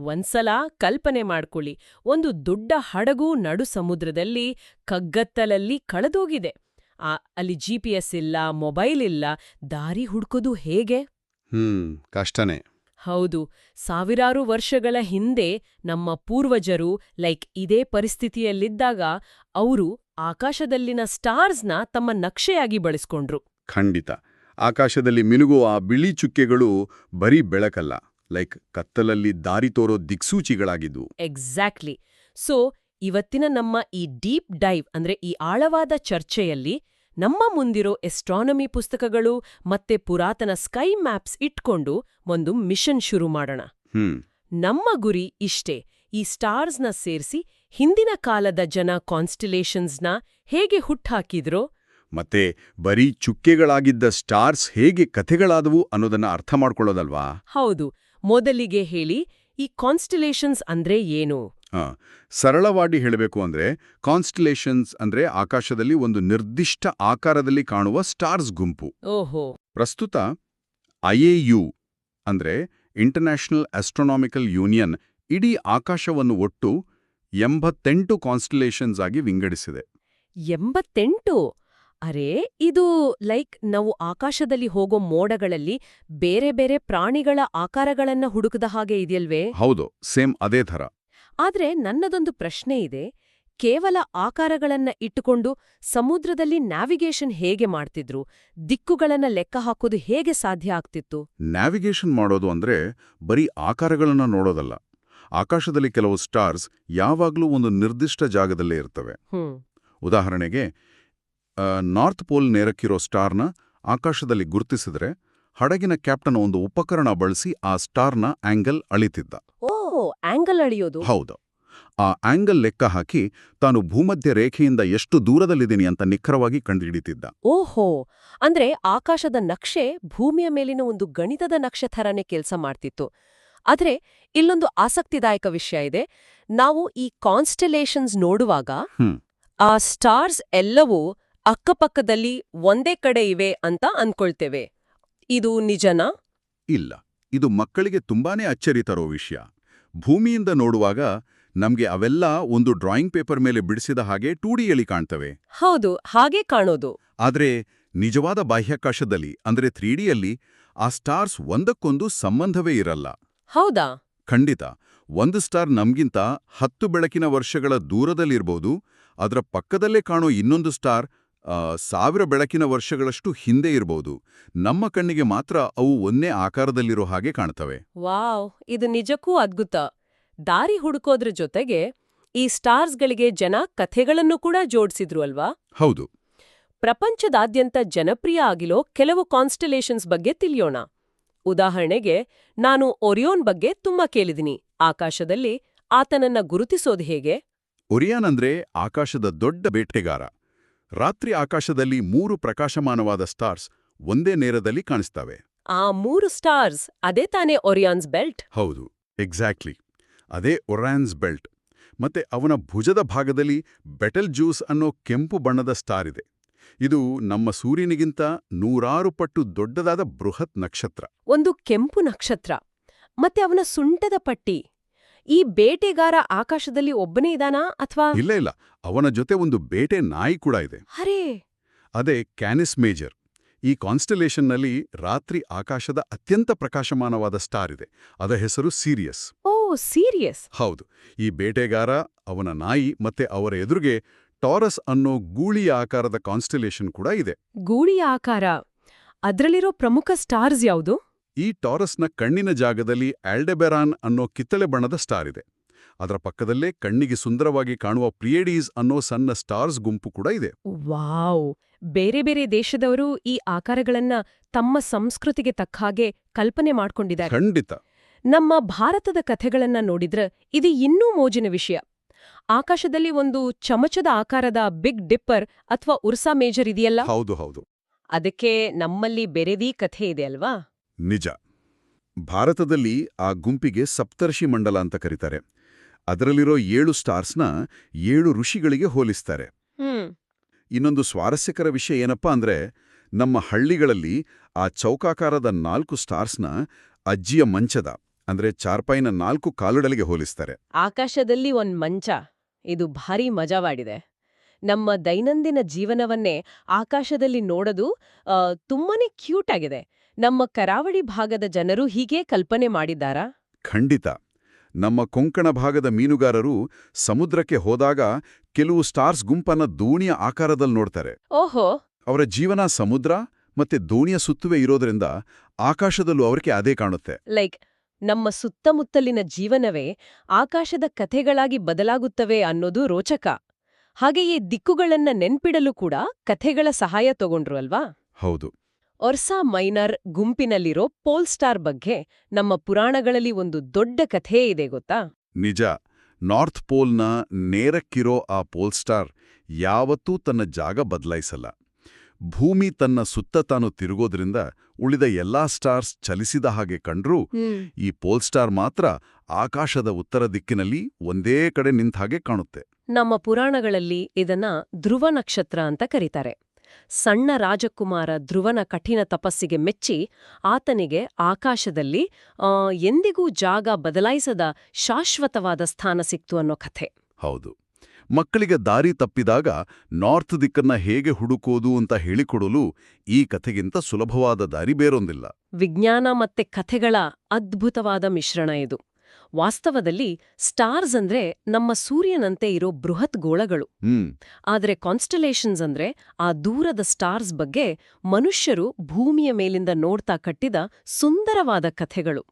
ಒಂದ್ಸಲ ಕಲ್ಪನೆ ಮಾಡ್ಕೊಳ್ಳಿ, ಒಂದು ದೊಡ್ಡ ಹಡಗು ನಡು ಸಮುದ್ರದಲ್ಲಿ ಕಗ್ಗತ್ತಲಲ್ಲಿ ಕಳೆದೋಗಿದೆ. ಅಲ್ಲಿ GPS ಇಲ್ಲ, ಮೊಬೈಲ್ ಇಲ್ಲ, ದಾರಿ ಹುಡ್ಕೋದು ಹೇಗೆ? ಕಷ್ಟನೇ. ಹೌದು, ಸಾವಿರಾರು ವರ್ಷಗಳ ಹಿಂದೆ ನಮ್ಮ ಪೂರ್ವಜರು ಇದೇ ಪರಿಸ್ಥಿತಿಯಲ್ಲಿದ್ದಾಗ ಅವರು ಆಕಾಶದಲ್ಲಿನ ಸ್ಟಾರ್ಸ್ನ ತಮ್ಮ ನಕ್ಷೆಯಾಗಿ ಬಳಸ್ಕೊಂಡ್ರು. ಖಂಡಿತ. ಆಕಾಶದಲ್ಲಿ ಮಿನುಗುವ ಆ ಬಿಳಿ ಚುಕ್ಕೆಗಳು ಬರೀ ಬೆಳಕಲ್ಲ, ಕತ್ತಲಲ್ಲಿ ದಾರಿ ತೋರೋ ದಿಕ್ಸೂಚಿಗಳಾಗಿದ್ವು. ಎಕ್ಸಾಕ್ಟ್ಲಿ. ಸೊ ಇವತ್ತಿನ ನಮ್ಮ ಈ ಡೀಪ್ ಡೈವ್ ಅಂದ್ರೆ ಈ ಆಳವಾದ ಚರ್ಚೆಯಲ್ಲಿ ನಮ್ಮ ಮುಂದಿರೋ ಎಸ್ಟ್ರಾನಮಿ ಪುಸ್ತಕಗಳು ಮತ್ತೆ ಪುರಾತನ ಸ್ಕೈ ಮ್ಯಾಪ್ಸ್ ಇಟ್ಕೊಂಡು ಒಂದು ಮಿಷನ್ ಶುರು ಮಾಡೋಣ. ನಮ್ಮ ಗುರಿ ಇಷ್ಟೇ, ಈ ಸ್ಟಾರ್ಸ್ನ ಸೇರಿಸಿ ಹಿಂದಿನ ಕಾಲದ ಜನ ಕಾನ್ಸ್ಟಲೇಷನ್ಸ್ನ ಹೇಗೆ ಹುಟ್ಟಾಕಿದ್ರೋ ಮತ್ತೆ ಬರೀ ಚುಕ್ಕೆಗಳಾಗಿದ್ದ ಸ್ಟಾರ್ಸ್ ಹೇಗೆ ಕಥೆಗಳಾದವು ಅನ್ನೋದನ್ನ ಅರ್ಥ ಮಾಡ್ಕೊಳ್ಳೋದಲ್ವಾ? ಹೌದು. ಮೊದಲಿಗೆ ಹೇಳಿ, ಈ ಕಾನ್ಸ್ಟಲೇಷನ್ಸ್ ಅಂದ್ರೆ ಏನು? ಸರಳವಾಗಿ ಹೇಳಬೇಕು ಅಂದ್ರೆ, ಕಾನ್ಸ್ಟಲೇಷನ್ಸ್ ಅಂದ್ರೆ ಆಕಾಶದಲ್ಲಿ ಒಂದು ನಿರ್ದಿಷ್ಟ ಆಕಾರದಲ್ಲಿ ಕಾಣುವ ಸ್ಟಾರ್ಸ್ ಗುಂಪು. ಓಹೋ. ಪ್ರಸ್ತುತ IAU ಅಂದ್ರೆ ಇಂಟರ್ನ್ಯಾಷನಲ್ ಆಸ್ಟ್ರೋನಾಮಿಕಲ್ ಯೂನಿಯನ್ ಇಡೀ ಆಕಾಶವನ್ನು ಒಟ್ಟು 88 ಕಾನ್ಸ್ಟಲೇಷನ್ಸ್ ಆಗಿ ವಿಂಗಡಿಸಿದೆ. 88? ಅರೇ, ಇದು ನಾವು ಆಕಾಶದಲ್ಲಿ ಹೋಗೋ ಮೋಡಗಳಲ್ಲಿ ಬೇರೆ ಬೇರೆ ಪ್ರಾಣಿಗಳ ಆಕಾರಗಳನ್ನ ಹುಡುಕದ ಹಾಗೆ ಇದೆಯಲ್ವೇ? ಹೌದು, ಸೇಮ್ ಅದೇ ಥರ. ಆದ್ರೆ ನನ್ನದೊಂದು ಪ್ರಶ್ನೆ ಇದೆ. ಕೇವಲ ಆಕಾರಗಳನ್ನ ಇಟ್ಟುಕೊಂಡು ಸಮುದ್ರದಲ್ಲಿ ನ್ಯಾವಿಗೇಷನ್ ಹೇಗೆ ಮಾಡ್ತಿದ್ರು? ದಿಕ್ಕುಗಳನ್ನ ಲೆಕ್ಕ ಹಾಕೋದು ಹೇಗೆ ಸಾಧ್ಯ ಆಗ್ತಿತ್ತು? ನ್ಯಾವಿಗೇಷನ್ ಮಾಡೋದು ಅಂದ್ರೆ ಬರೀ ಆಕಾರಗಳನ್ನ ನೋಡೋದಲ್ಲ. ಆಕಾಶದಲ್ಲಿ ಕೆಲವು ಸ್ಟಾರ್ಸ್ ಯಾವಾಗ್ಲೂ ಒಂದು ನಿರ್ದಿಷ್ಟ ಜಾಗದಲ್ಲೇ ಇರ್ತವೆ. ಉದಾಹರಣೆಗೆ, ನಾರ್ತ್ ಪೋಲ್ ನೇರಕ್ಕಿರೋ ಸ್ಟಾರ್ನ ಆಕಾಶದಲ್ಲಿ ಗುರುತಿಸಿದ್ರೆ ಹಡಗಿನ ಕ್ಯಾಪ್ಟನ್ ಒಂದು ಉಪಕರಣ ಬಳಸಿ ಆ ಸ್ಟಾರ್ನ ಆಂಗಲ್ ಅಳಿತಿದ್ದ. ಆಂಗಲ್ ಅಳಿಯೋದು? ಹೌದು. ಆ ಆಂಗಲ್ ಲೆಕ್ಕ ಹಾಕಿ ತಾನು ಭೂಮಧ್ಯ ರೇಖೆಯಿಂದ ಎಷ್ಟು ದೂರದಲ್ಲಿದ್ದೀನಿ ಅಂತ ನಿಖರವಾಗಿ ಕಂಡುಹಿಡಿತಿದ್ದ. ಓಹೋ, ಅಂದ್ರೆ ಆಕಾಶದ ನಕ್ಷೆ ಭೂಮಿಯ ಮೇಲಿನ ಒಂದು ಗಣಿತದ ನಕ್ಷೆ ಥರನೇ ಕೆಲಸ ಮಾಡ್ತಿತ್ತು. ಆದ್ರೆ ಇಲ್ಲೊಂದು ಆಸಕ್ತಿದಾಯಕ ವಿಷಯ ಇದೆ. ನಾವು ಈ ಕಾನ್ಸ್ಟಲೇಷನ್ಸ್ ನೋಡುವಾಗ ಆ ಸ್ಟಾರ್ಸ್ ಎಲ್ಲವೂ ಅಕ್ಕಪಕ್ಕದಲ್ಲಿ ಒಂದೇ ಕಡೆ ಇವೆ ಅಂತ ಅನ್ಕೊಳ್ತೇವೆ. ಇದು ನಿಜನಾ? ಇಲ್ಲ, ಇದು ಮಕ್ಕಳಿಗೆ ತುಂಬಾನೇ ಅಚ್ಚರಿ ತರೋ ವಿಷಯ. ಭೂಮಿಯಿಂದ ನೋಡುವಾಗ ನಮ್ಗೆ ಅವೆಲ್ಲ ಒಂದು ಡ್ರಾಯಿಂಗ್ ಪೇಪರ್ ಮೇಲೆ ಬಿಡಿಸಿದ ಹಾಗೆ 2Dಯಲ್ಲಿ ಕಾಣ್ತವೆ. ಹೌದು, ಹಾಗೆ ಕಾಣೋದು. ಆದ್ರೆ ನಿಜವಾದ ಬಾಹ್ಯಾಕಾಶದಲ್ಲಿ ಅಂದ್ರೆ 3Dಯಲ್ಲಿ ಆ ಸ್ಟಾರ್ಸ್ ಒಂದಕ್ಕೊಂದು ಸಂಬಂಧವೇ ಇರಲ್ಲ. ಹೌದಾ? ಖಂಡಿತ. ಒಂದು ಸ್ಟಾರ್ ನಮ್ಗಿಂತ 10 ಬೆಳಕಿನ ವರ್ಷಗಳ ದೂರದಲ್ಲಿರ್ಬೋದು, ಅದರ ಪಕ್ಕದಲ್ಲೇ ಕಾಣೋ ಇನ್ನೊಂದು ಸ್ಟಾರ್ 1000 ಬೆಳಕಿನ ವರ್ಷಗಳಷ್ಟು ಹಿಂದೆ ಇರಬಹುದು. ನಮ್ಮ ಕಣ್ಣಿಗೆ ಮಾತ್ರ ಅವು ಒಂದೇ ಆಕಾರದಲ್ಲಿರೋ ಹಾಗೆ ಕಾಣ್ತವೆ. ವಾವ್, ಇದು ನಿಜಕ್ಕೂ ಅದ್ಭುತ. ದಾರಿ ಹುಡುಕೋದ್ರ ಜೊತೆಗೆ ಈ ಸ್ಟಾರ್ಸ್ಗಳಿಗೆ ಜನ ಕಥೆಗಳನ್ನು ಕೂಡ ಜೋಡಿಸಿದ್ರು ಅಲ್ವಾ? ಹೌದು. ಪ್ರಪಂಚದಾದ್ಯಂತ ಜನಪ್ರಿಯ ಆಗಿರೋ ಕೆಲವು ಕಾನ್ಸ್ಟಲೇಷನ್ಸ್ ಬಗ್ಗೆ ತಿಳಿಯೋಣ. ಉದಾಹರಣೆಗೆ, ನಾನು ಒರಿಯೋನ್ ಬಗ್ಗೆ ತುಂಬಾ ಕೇಳಿದಿನಿ. ಆಕಾಶದಲ್ಲಿ ಆತನನ್ನ ಗುರುತಿಸೋದು ಹೇಗೆ? ಒರಿಯಾನ್ ಅಂದ್ರೆ ಆಕಾಶದ ದೊಡ್ಡ ಬೇಟೆಗಾರ. ರಾತ್ರಿ ಆಕಾಶದಲ್ಲಿ 3 ಪ್ರಕಾಶಮಾನವಾದ ಸ್ಟಾರ್ಸ್ ಒಂದೇ ನೇರದಲ್ಲಿ ಕಾಣಿಸ್ತವೆ. ಆ 3 ಸ್ಟಾರ್ಸ್ ಅದೇ ತಾನೇ ಒರಿಯಾನ್ಸ್ ಬೆಲ್ಟ್? ಹೌದು, ಎಕ್ಸಾಕ್ಟ್ಲಿ. ಅದೇ ಒರಾನ್ಸ್ ಬೆಲ್ಟ್. ಮತ್ತೆ ಅವನ ಭುಜದ ಭಾಗದಲ್ಲಿ ಬೆಟಲ್ ಜ್ಯೂಸ್ ಅನ್ನೋ ಕೆಂಪು ಬಣ್ಣದ ಸ್ಟಾರ್ ಇದೆ. ಇದು ನಮ್ಮ ಸೂರ್ಯನಿಗಿಂತ 100 ಪಟ್ಟು ದೊಡ್ಡದಾದ ಬೃಹತ್ ನಕ್ಷತ್ರ. ಒಂದು ಕೆಂಪು ನಕ್ಷತ್ರ. ಮತ್ತೆ ಅವನ ಸುಂಟದ ಪಟ್ಟಿ. ಈ ಬೇಟೆಗಾರ ಆಕಾಶದಲ್ಲಿ ಒಬ್ಬನೇ ಇದಾನಾ ಅಥವಾ? ಇಲ್ಲ, ಅವನ ಜೊತೆ ಒಂದು ಬೇಟೆ ನಾಯಿ ಕೂಡ ಇದೆ. ಅರೇ! ಅದೇ ಕ್ಯಾನಿಸ್ ಮೇಜರ್. ಈ ಕಾನ್ಸ್ಟಲೇಷನ್ನಲ್ಲಿ ರಾತ್ರಿ ಆಕಾಶದ ಅತ್ಯಂತ ಪ್ರಕಾಶಮಾನವಾದ ಸ್ಟಾರ್ ಇದೆ. ಅದರ ಹೆಸರು ಸೀರಿಯಸ್. ಓ, ಸೀರಿಯಸ್. ಹೌದು. ಈ ಬೇಟೆಗಾರ, ಅವನ ನಾಯಿ ಮತ್ತೆ ಅವರ ಎದುರಿಗೆ ಟಾರಸ್ ಅನ್ನೋ ಗೂಳಿಯ ಆಕಾರದ ಕಾನ್ಸ್ಟಲೇಷನ್ ಕೂಡ ಇದೆ. ಗೂಳಿಯ ಆಕಾರ. ಅದ್ರಲ್ಲಿರೋ ಪ್ರಮುಖ ಸ್ಟಾರ್ಸ್ ಯಾವುದು? ಈ ಟಾರಸ್ನ ಕಣ್ಣಿನ ಜಾಗದಲ್ಲಿ ಆಲ್ಡೆಬೆರಾನ್ ಅನ್ನೋ ಕಿತ್ತಳೆ ಬಣ್ಣದ ಸ್ಟಾರ್ ಇದೆ. ಅದರ ಪಕ್ಕದಲ್ಲೇ ಕಣ್ಣಿಗೆ ಸುಂದರವಾಗಿ ಕಾಣುವ ಪ್ಲಿಯೇಡೀಸ್ ಅನ್ನೋ ಸಣ್ಣ ಸ್ಟಾರ್ಸ್ ಗುಂಪು ಕೂಡ ಇದೆ. ವಾವ್! ಬೇರೆ ಬೇರೆ ದೇಶದವರು ಈ ಆಕಾರಗಳನ್ನ ತಮ್ಮ ಸಂಸ್ಕೃತಿಗೆ ತಕ್ಕ ಹಾಗೆ ಕಲ್ಪನೆ ಮಾಡ್ಕೊಂಡಿದ್ದಾರೆ. ಖಂಡಿತ. ನಮ್ಮ ಭಾರತದ ಕಥೆಗಳನ್ನ ನೋಡಿದ್ರೆ ಇದು ಇನ್ನೂ ಮೋಜಿನ ವಿಷಯ. ಆಕಾಶದಲ್ಲಿ ಒಂದು ಚಮಚದ ಆಕಾರದ ಬಿಗ್ ಡಿಪ್ಪರ್ ಅಥವಾ ಉರ್ಸಾ ಮೇಜರ್ ಇದೆಯಲ್ಲ? ಹೌದು. ಅದಕ್ಕೆ ನಮ್ಮಲ್ಲಿ ಬೆರೆದೀ ಕಥೆ ಇದೆ ಅಲ್ವಾ? ನಿಜ. ಭಾರತದಲ್ಲಿ ಆ ಗುಂಪಿಗೆ ಸಪ್ತರ್ಷಿ ಮಂಡಲ ಅಂತ ಕರೀತಾರೆ. ಅದರಲ್ಲಿರೋ 7 ಸ್ಟಾರ್ಸ್ನ 7 ಋಷಿಗಳಿಗೆ ಹೋಲಿಸ್ತಾರೆ. ಇನ್ನೊಂದು ಸ್ವಾರಸ್ಯಕರ ವಿಷಯ ಏನಪ್ಪಾ ಅಂದ್ರೆ, ನಮ್ಮ ಹಳ್ಳಿಗಳಲ್ಲಿ ಆ ಚೌಕಾಕಾರದ 4 ಸ್ಟಾರ್ಸ್ನ ಅಜ್ಜಿಯ ಮಂಚದ ಅಂದ್ರೆ ಚಾರ್ಪಾಯಿನ 4 ಕಾಲುಡಲಿಗೆ ಹೋಲಿಸ್ತಾರೆ. ಆಕಾಶದಲ್ಲಿ ಒಂದ್ ಮಂಚ, ಇದು ಭಾರಿ ಮಜವಾಡಿದೆ. ನಮ್ಮ ದೈನಂದಿನ ಜೀವನವನ್ನೇ ಆಕಾಶದಲ್ಲಿ ನೋಡೋದು ತುಂಬಾನೇ ಕ್ಯೂಟ್ ಆಗಿದೆ. ನಮ್ಮ ಕರಾವಳಿ ಭಾಗದ ಜನರು ಹೀಗೆ ಕಲ್ಪನೆ ಮಾಡಿದ್ದಾರಾ? ಖಂಡಿತ. ನಮ್ಮ ಕೊಂಕಣ ಭಾಗದ ಮೀನುಗಾರರು ಸಮುದ್ರಕ್ಕೆ ಹೋದಾಗ ಕೆಲವು ಸ್ಟಾರ್ಸ್ ಗುಂಪನ್ನ ದೋಣಿಯ ಆಕಾರದಲ್ಲಿ ನೋಡ್ತಾರೆ. ಓಹೋ. ಅವರ ಜೀವನ ಸಮುದ್ರ ಮತ್ತೆ ದೋಣಿಯ ಸುತ್ತುವೆ ಇರೋದ್ರಿಂದ ಆಕಾಶದಲ್ಲೂ ಅವರಿಗೆ ಅದೇ ಕಾಣುತ್ತೆ. ಲೈಕ್ ನಮ್ಮ ಸುತ್ತಮುತ್ತಲಿನ ಜೀವನವೇ ಆಕಾಶದ ಕಥೆಗಳಾಗಿ ಬದಲಾಗುತ್ತವೆ ಅನ್ನೋದು ರೋಚಕ. ಹಾಗೆಯೇ ದಿಕ್ಕುಗಳನ್ನ ನೆನ್ಪಿಡಲು ಕೂಡ ಕಥೆಗಳ ಸಹಾಯ ತಗೊಂಡ್ರು ಅಲ್ವಾ? ಹೌದು. ಒರ್ಸಾ ಮೈನರ್ ಗುಂಪಿನಲ್ಲಿರೋ ಪೋಲ್ ಸ್ಟಾರ್ ಬಗ್ಗೆ ನಮ್ಮ ಪುರಾಣಗಳಲ್ಲಿ ಒಂದು ದೊಡ್ಡ ಕಥೆ ಇದೆ ಗೊತ್ತಾ? ನಿಜ. ನಾರ್ತ್ ಪೋಲ್ನ ನೇರಕ್ಕಿರೋ ಆ ಪೋಲ್ ಸ್ಟಾರ್ ಯಾವತ್ತೂ ತನ್ನ ಜಾಗ ಬದಲಾಯಿಸಲ್ಲ. ಭೂಮಿ ತನ್ನ ಸುತ್ತ ತಾನು ತಿರುಗೋದ್ರಿಂದ ಉಳಿದ ಎಲ್ಲಾ ಸ್ಟಾರ್ಸ್ ಚಲಿಸಿದ ಹಾಗೆ ಕಂಡ್ರೂ ಈ ಪೋಲ್ ಸ್ಟಾರ್ ಮಾತ್ರ ಆಕಾಶದ ಉತ್ತರ ದಿಕ್ಕಿನಲ್ಲಿ ಒಂದೇ ಕಡೆ ನಿಂತ ಹಾಗೆ ಕಾಣುತ್ತೆ. ನಮ್ಮ ಪುರಾಣಗಳಲ್ಲಿ ಇದನ್ನ ಧ್ರುವ ನಕ್ಷತ್ರ ಅಂತ ಕರೀತಾರೆ. ಸಣ್ಣ ರಾಜಕುಮಾರ ಧ್ರುವನ ಕಠಿಣ ತಪಸ್ಸಿಗೆ ಮೆಚ್ಚಿ ಆತನಿಗೆ ಆಕಾಶದಲ್ಲಿ ಎಂದಿಗೂ ಜಾಗ ಬದಲಾಯಿಸದ ಶಾಶ್ವತವಾದ ಸ್ಥಾನ ಸಿಕ್ತು ಅನ್ನೋ ಕಥೆ. ಹೌದು. ಮಕ್ಕಳಿಗೆ ದಾರಿ ತಪ್ಪಿದಾಗ ನಾರ್ತ್ ದಿಕ್ಕನ್ನ ಹೇಗೆ ಹುಡುಕೋದು ಅಂತ ಹೇಳಿಕೊಡಲು ಈ ಕಥೆಗಿಂತ ಸುಲಭವಾದ ದಾರಿ ಬೇರೊಂದಿಲ್ಲ. ವಿಜ್ಞಾನ ಮತ್ತೆ ಕಥೆಗಳ ಅದ್ಭುತವಾದ ಮಿಶ್ರಣ ಇದು. ವಾಸ್ತವದಲ್ಲಿ ಸ್ಟಾರ್ಸ್ ಅಂದ್ರೆ ನಮ್ಮ ಸೂರ್ಯನಂತೆ ಇರೋ ಬೃಹತ್ ಗೋಳಗಳು. ಆದ್ರೆ ಕಾನ್ಸ್ಟಲೇಷನ್ಸ್ ಅಂದ್ರೆ ಆ ದೂರದ ಸ್ಟಾರ್ಸ್ ಬಗ್ಗೆ ಮನುಷ್ಯರು ಭೂಮಿಯ ಮೇಲಿಂದ ನೋಡ್ತಾ ಕಟ್ಟಿದ ಸುಂದರವಾದ ಕಥೆಗಳು.